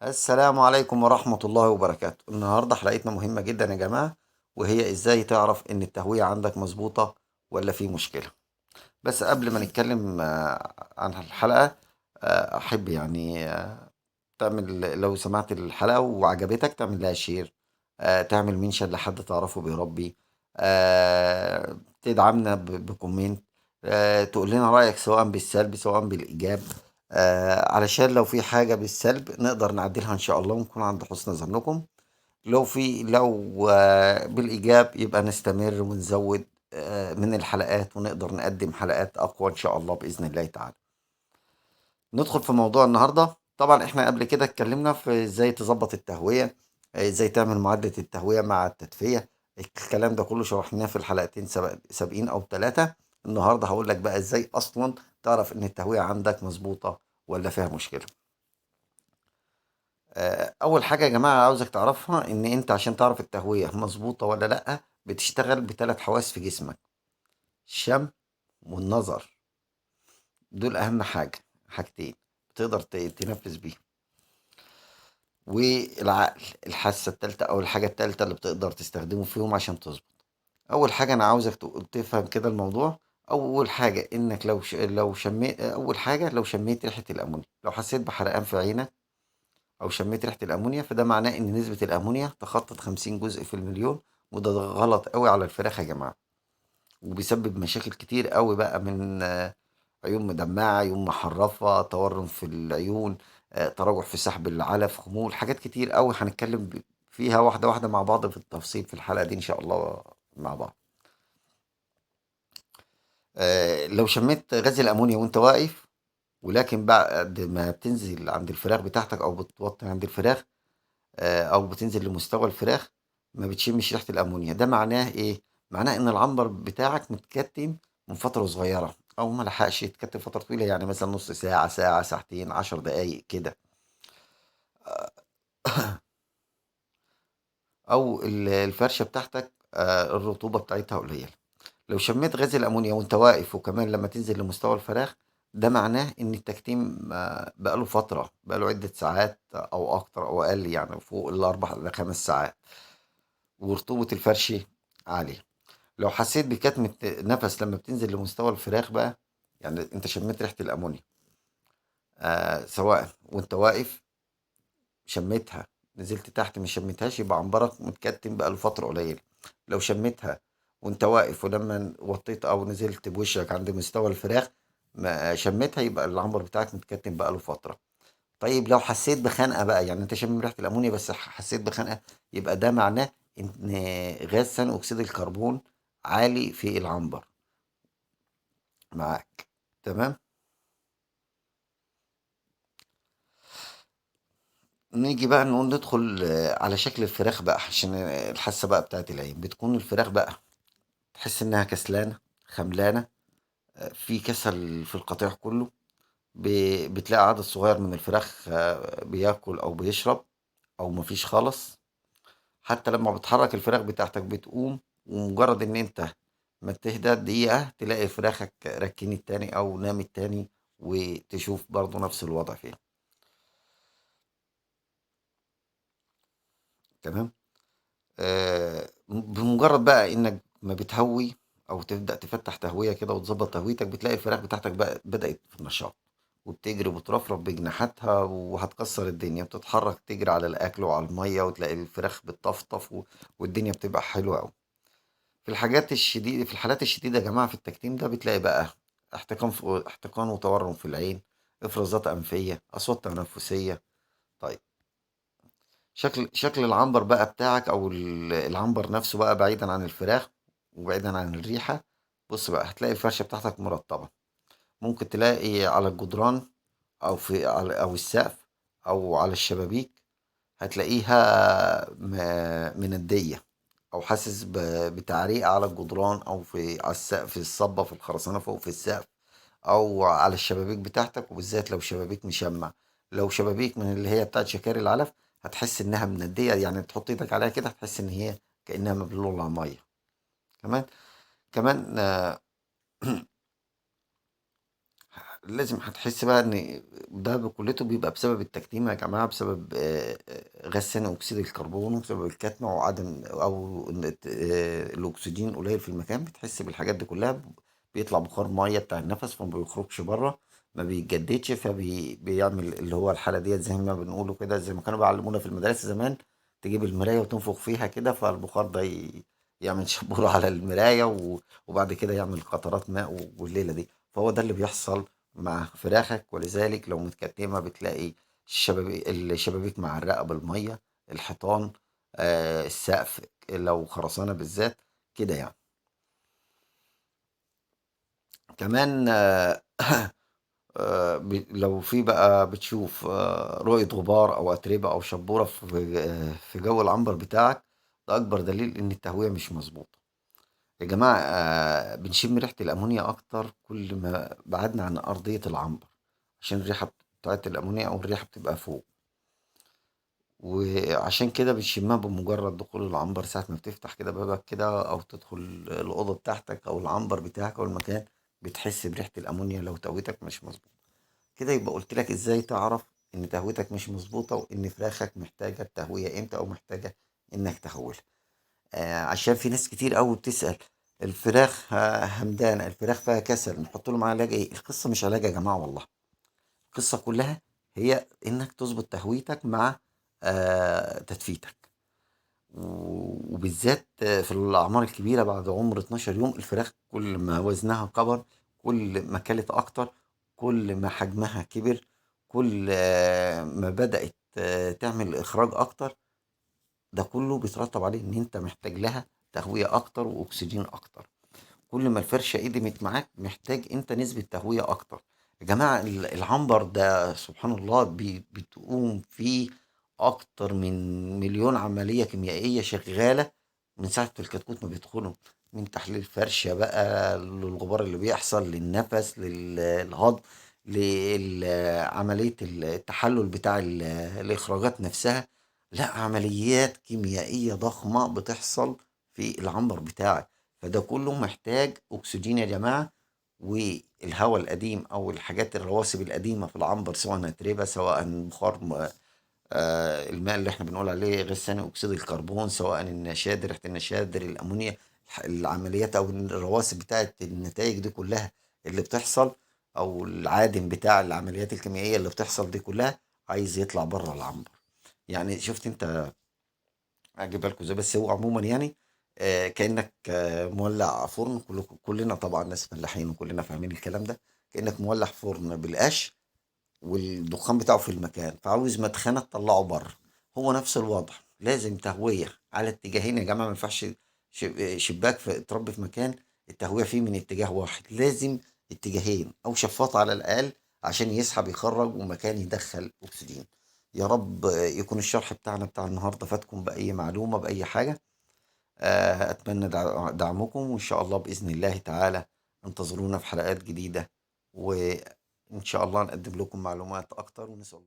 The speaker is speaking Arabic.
السلام عليكم ورحمة الله وبركاته. النهاردة حلقتنا مهمة جدا يا جماعة، وهي ازاي تعرف ان التهوية عندك مظبوطة ولا في مشكلة. بس قبل ما نتكلم عن الحلقة، احب يعني تعمل، لو سمعت الحلقة وعجبتك تعمل لها شير، تعمل منشن لحد تعرفه بيربي، تدعمنا بكومنت، تقول لنا رأيك سواء بالسلب سواء بالإيجاب، علشان لو في حاجة بالسلب نقدر نعدلها إن شاء الله ونكون عند حسن ظنكم. لو بالإيجاب يبقى نستمر ونزود من الحلقات، ونقدر نقدم حلقات أقوى إن شاء الله بإذن الله تعالى. ندخل في موضوع النهارده. طبعا احنا قبل كده اتكلمنا في ازاي تظبط التهوية، ازاي تعمل معادلة التهوية مع التدفئة. الكلام ده كله شرحناه في الحلقتين سابقين او ثلاثة. النهارده هقول لك بقى ازاي اصلا تعرف ان التهوية عندك مظبوطة ولا فيها مشكلة. اول حاجة يا جماعة عاوزك تعرفها ان انت عشان تعرف التهوية مظبوطة ولا لا، بتشتغل بثلاث حواس في جسمك: الشم والنظر. دول اهم حاجتين تقدر تنفذ بيهم. والعقل، الحاسة التالتة أو الحاجة التالتة اللي بتقدر تستخدمه فيهم عشان تظبط. أول حاجة أنا عاوزك تفهم كده الموضوع. أول حاجة إنك لو شميت، أول حاجة لو شميت ريحة الأمونيا، لو حسيت بحرقان في عينك أو شميت ريحة الأمونيا، فده معناه إن نسبة الأمونيا تخطت 50 جزء في المليون. وده غلط قوي على الفراخ يا جماعة، وبيسبب مشاكل كتير قوي بقى، من عيون مدمعة، عيون محرفة، تورم في العيون، تراجع في سحب العلف، خمول، حاجات كتير قوي هنتكلم فيها واحدة واحدة مع بعض في التفصيل في الحلقة دي إن شاء الله مع بعض. لو شميت غاز الأمونيا وأنت واقف، ولكن بعد ما بتنزل عند الفراخ بتاعتك أو بتوطي عند الفراخ، أو بتنزل لمستوى الفراخ، ما بتشمش ريحة الأمونيا، ده معناه إيه؟ معناه إن العنبر بتاعك متكتم من فترة صغيرة، أو ما لحقش يتكتم فترة طويلة، يعني مثلا نص ساعة، ساعة، ساعتين، 10 دقايق كده. أو الفرشة بتاعتك الرطوبة بتاعتها قليلة. لو شميت غاز الأمونيا وأنت واقف، وكمان لما تنزل لمستوى الفراخ، ده معناه إن التكتيم بقاله فترة، بقاله عدة ساعات أو أكتر أو أقل، يعني فوق الأربع لخمس ساعات، ورطوبة الفرش عالية. لو حسيت بكتمة نفس لما بتنزل لمستوى الفراخ بقى، يعني انت شميت ريحة الامونيا، سواء وانت واقف شميتها، نزلت تحت ما شميتهاش، يبقى عنبرك متكتم بقى له فترة قليلة. لو شميتها وانت واقف، ولما وطيت او نزلت بوشك عند مستوى الفراخ ما شميتها، يبقى العنبر بتاعك متكتم بقى له فترة. طيب لو حسيت بخنقة بقى، يعني انت شامم ريحة الامونيا بس حسيت بخنقة، يبقى ده معناه ان غاز ثاني اكسيد الكربون عالي في العنبر معاك. تمام. نيجي بقى نقول ندخل على شكل الفراخ بقى، عشان الحاسة بقى بتاعت العين. بتكون الفراخ بقى تحس انها كسلانة، خملانة، في كسل في القطيع كله. بتلاقي عدد صغير من الفراخ بياكل او بيشرب، او مفيش خالص. حتى لما بتحرك الفراخ بتاعتك بتقوم، ومجرد ان انت ما تهدى دقيقة تلاقي فراخك ركنت تاني او نامت تاني، وتشوف برضو نفس الوضع فيها. تمام. بمجرد بقى انك ما بتهوي او تبدأ تفتح تهوية كده وتظبط تهويتك، بتلاقي الفراخ بتاعتك بقى بدأت في النشاط، وبتجري وبترفرف بجناحاتها وهتكسر الدنيا، بتتحرك تجري على الاكل وعلى المية، وتلاقي الفراخ بتطفطف والدنيا بتبقى حلوة قوي. في الحالات الشديدة يا جماعة، في التكتيم ده بتلاقي بقى احتقان وتورم في العين، افرازات انفية، اصوات تنفسية. طيب، شكل العنبر بقى بتاعك، او العنبر نفسه بقى، بعيدا عن الفراخ وبعيدا عن الريحة. بص بقى، هتلاقي الفرشة بتاعتك مرطبة. ممكن تلاقي على الجدران، او السقف، او على الشبابيك، هتلاقيها مندية، او حاسس بتعريق على الجدران، او على السقف، في الصبة، في الخرسانة فوق في السقف، او على الشبابيك بتاعتك، وبالذات لو شبابيك مشمع. لو شبابيك من اللي هي بتاعت شكاري العلف، هتحس انها مندية، يعني تحط ايدك عليها كده هتحس ان هي كأنها مبلولة مية. كمان كمان لازم هتحس بقى ان ده بكلته بيبقى بسبب التكتيم يا جماعة، بسبب غاز ثاني اكسيد الكربون، وبسبب الكتمة وعدم او ان الاكسجين قليل في المكان. بتحس بالحاجات دي كلها، بيطلع بخار مية بتاع النفس فما بيخرجش بره، ما بيتجددش، فبيعمل اللي هو الحالة ديت زي ما بنقوله كده، زي ما كانوا بيعلمونا في المدرسة زمان، تجيب المراية وتنفخ فيها كده فالبخار ده يعمل شبورة على المراية، وبعد كده يعمل قطرات ماء والليلة دي. فهو ده اللي بيحصل مع فراخك. ولذلك لو متكتمة بتلاقي الشبابيك معرقة بالمية، الحيطان، السقف لو خرسانة بالذات كده يعني. كمان لو في بقى بتشوف رؤية غبار أو أتربة أو شبورة في جو العنبر بتاعك، ده أكبر دليل إن التهوية مش مظبوطة. يا جماعة بنشم ريحة الأمونيا أكتر كل ما بعدنا عن أرضية العنبر، عشان الريحة بتاعت الأمونيا أو الريحة بتبقى فوق. وعشان كده بنشمها بمجرد دخول العنبر، ساعة ما بتفتح كده بابك كده أو تدخل الأوضة بتاعتك أو العنبر بتاعك أو المكان، بتحس بريحة الأمونيا لو تهويتك مش مظبوطة. كده يبقى قلت لك إزاي تعرف إن تهويتك مش مظبوطة، وإن فراخك محتاجة التهوية إمتى أو محتاجة إنك تهولها. عشان في ناس كتير قوي بتسأل، الفراخ همدانة، الفراخ فيها كسل، نحط له معاه علاج ايه؟ القصة مش علاج يا جماعة والله. القصة كلها هي انك تظبط تهويتك مع تدفيتك. وبالذات في الأعمار الكبيرة بعد عمر 12 يوم، الفراخ كل ما وزنها كبر، كل ما كلت أكتر، كل ما حجمها كبر، كل ما بدأت تعمل إخراج أكتر. ده كله بيترتب عليه إن أنت محتاج لها تهوية أكتر وأكسجين أكتر. كل ما الفرشة قدمت معاك محتاج أنت نسبة تهوية أكتر. يا جماعة العنبر ده سبحان الله بتقوم فيه أكتر من مليون عملية كيميائية شغالة من ساعة الكتكوت ما بيدخلوا، من تحليل الفرشة بقى للغبار اللي بيحصل، للنفس، للهضم، لعملية التحلل بتاع الإخراجات نفسها. لا، عمليات كيميائية ضخمة بتحصل في العنبر بتاعك. فده كله محتاج أكسجين يا جماعة. والهواء القديم أو الحاجات الرواسب القديمة في العنبر، سواء أتربة، سواء بخار الماء اللي احنا بنقول عليه غاز ثاني أكسيد الكربون، سواء النشادر، ريحة النشادر، الأمونيا، العمليات أو الرواسب بتاعت النتائج دي كلها اللي بتحصل، أو العادم بتاع العمليات الكيميائية اللي بتحصل دي كلها، عايز يطلع بره العنبر. يعني شفت انت، هجيبها لكم ازاي؟ بس هو عموما يعني كأنك مولع فرن. كلنا طبعا ناس فلاحين وكلنا فاهمين الكلام ده. كأنك مولع فرن بالقش والدخان بتاعه في المكان، فعاوز مدخنة تطلعه بره. هو نفس الوضع، لازم تهوية على اتجاهين يا جماعة. ما ينفعش شباك في اتربي في مكان التهوية فيه من اتجاه واحد، لازم اتجاهين أو شفاط على الأقل، عشان يسحب يخرج ومكان يدخل أكسجين. يا رب يكون الشرح بتاعنا بتاع النهاردة فاتكم بأي معلومة بأي حاجة. أتمنى دعمكم، وإن شاء الله بإذن الله تعالى انتظرونا في حلقات جديدة، وإن شاء الله نقدم لكم معلومات أكتر ونسأل